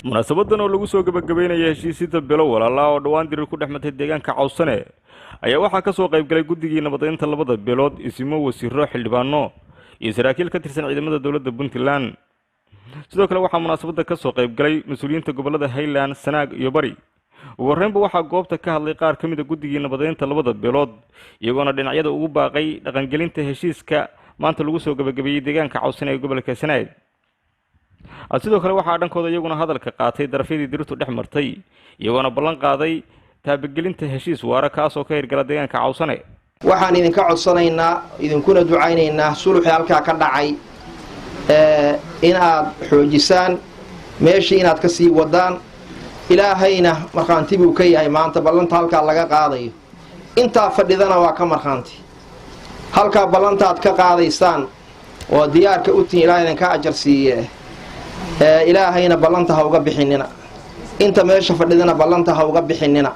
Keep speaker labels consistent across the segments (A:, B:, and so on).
A: munaasabadan oo lagu soo gabagabeynaya heshiisyada bilow walaalaha oo dhawaan dirir ku dhexmatay deegaanka cawsane ayaa waxaa ka soo qayb galay guddigii nabadeynta labada bilood isimo wasiiro xildhibaano iyo saraakiil ka tirsan ciidamada dawladda Puntland. sidoo kale waxaa munaasabada ka soo qayb galay mas'uuliyiinta gobolada Highland, Sanaag iyo Bari. ugu horreynba waxaa goobta ka hadlay qaar ka mid ah guddigii nabadeynta labada bilood iyagoona dhinacyada ugu baaqay dhaqangelinta heshiiska maanta lagu soo gabagabeeyay deegaanka cawsane ee gobolka Sanaag. sidoo kale waxaa dhankooda iyaguna hadalka qaatay darafyadii dirirtu dhex martay iyagoona ballan qaaday taabagelinta heshiis waara kaas oo ka hirgala deegaanka cawsane.
B: waxaan idinka codsanaynaa idinkuna ducaynaynaa sulxi halka ka dhacay in aad xoojisaan meeshii inaad ka sii wadaan ilaahayna marxaanti buu ka yahay maanta ballanta halka laga qaadayo inta fadhidana waa ka marxaanti halka ballantaad ka qaadaysaan oo diyaarka u tiin ilaahayna ka ajar siiyay ilaahayna ballanta ha uga bixinina inta meesha fadhidana ballanta ha uga bixinina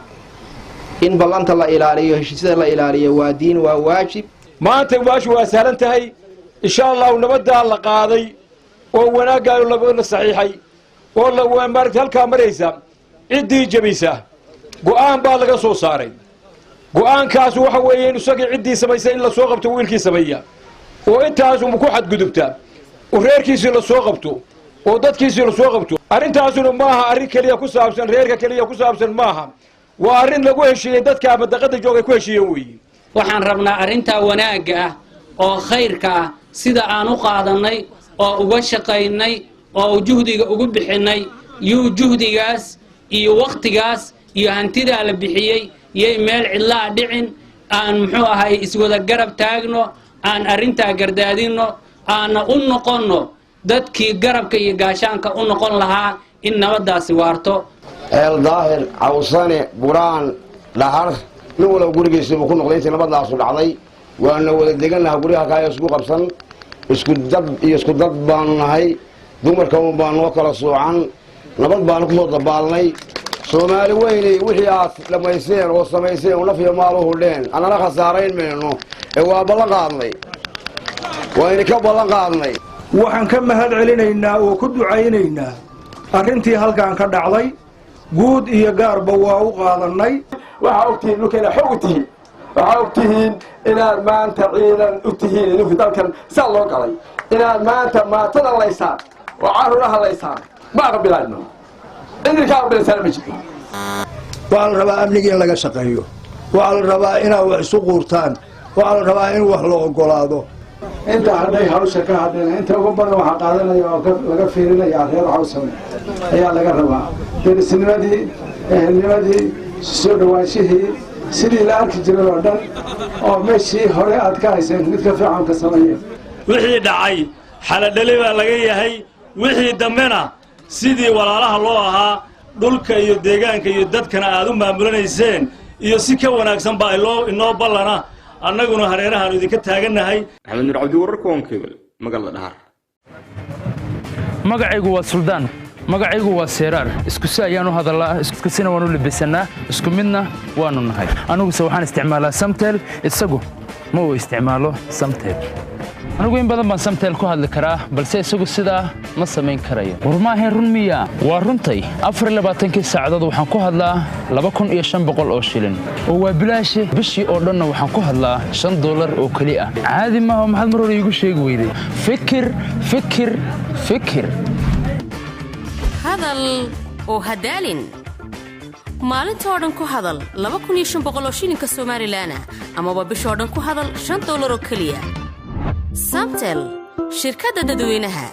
B: in ballanta la ilaaliyo heshiisyada la ilaaliyo waa diin waa waajib
C: maanta waa saaran tahay insha Allah nabada la qaaday oo wanaagaayo la saxiixay oo la maartay halka maraysa cidii jabisa go'aan baa laga soo saaray go'aankaas waxa weeyeen isaga cidii sameysay in la soo qabto wiilkii sameeya oo intaas uu ku xad gudubta oo reerkiisa la soo qabto oo dadkiisa la soo qabto arintaasuna maaha arin kaliya ku saabsan reerka kaliya ku saabsan maaha waa arin lagu heshiiyay dadka badaqada joogay ku heshiiyeen weeyii
D: waxaan rabnaa arinta wanaaga ah oo khayrka ah sida aan u qaadanay oo uga shaqaynay oo juhdiga ugu bixinay juhdigaas iyo waqtigaas iyo hantida la bixiyay iyo meel cidlaa dhicin aan muxuu ahay iswada garab taagno aan arinta gardaadino aan u noqono dadkii garabka iyo gaashaanka u noqon lahaa in nabadaasi waarto
E: daahir cawsane buraan dhahar nin wala gurigiisa ku noqday intii nabadaasu dhacday waana wada degannahay guriga ka isku qabsan isku dad baan nahay dumarka baan noo kala soocan nabad baan ku soo dabaalnay Soomaali weynay wixii aad dhamaysteen oo samayseen oo nafiyo maal u hurdeen anana khasaarayn meeno ee waa ballan qaadnay waa ka ballan qaadnay
C: waxaan ka mahad celinaynaa oo ku ducaynaynaa arrintii halkaan ka dhacday guud iyo gaarba waa u qaadanay
F: waxa ogtiin dhulkeena xog u tihiin waxa ogtiin inaad maanta ciidan u tihiin idinku dalkan sal loo galay inaad maanta maatada laysaan oo caruuraha laysaan ma qabilaadno idinka qabilaysan ma jiro
C: waa la rabaa amniga in laga shaqeeyo waa la rabaa inaad wax isu quurtaan waa la rabaa in wax loo ogolaado
F: inta hadday hawsha ka hadleen inta ugu badan waxa qaadanaya oo laga fiirinaya reer cawsane ayaa laga rabaa derisnimadii ehelnimadii soo dhawaashihii sidii la arki jiray oo dhan oo meeshii hore aad ka hayseen mid ka fiican ka sameeyay
G: wixii dhacay xaladhali baa laga yahay wixii dambena sidii walaalaha loo ahaa dhulka iyo deegaanka iyo dadkana aad u maamulanayseen iyo si ka wanaagsan baa inoo ballana annaguna hareerahaan idinka taaganahay
A: Maxamed Nur Cabdi wararka Kebel magaalada Dhahar
H: magacaygu waa Suldaan magacaygu waa Seeraar isku si ayaan u hadalaa isku sina waan u libisanaa isku midna waanu nahay anigu waxaan isticmaalaa Samtel isagu ma uu isticmaalo Samtel anigu in badan baan Samtel ku hadli karaa balse isagu sidaa ma samayn karayo warmaahay run miya waa runtay 24 saacadood waxaan ku hadlaa 2500 oo shilin oo waa bilaash bishii oo dhan waxaan ku hadlaa $5 oo kali ah caadi ma aha maxad mar hore igu sheegi weyday fikir
I: hadal oo hadaalin maalinta oo dhan ku hadal 2500 oo shilinka Soomaaliland ama bishii oo dhan ku hadal $5 oo kaliya Samtel shirkadda dadweynaha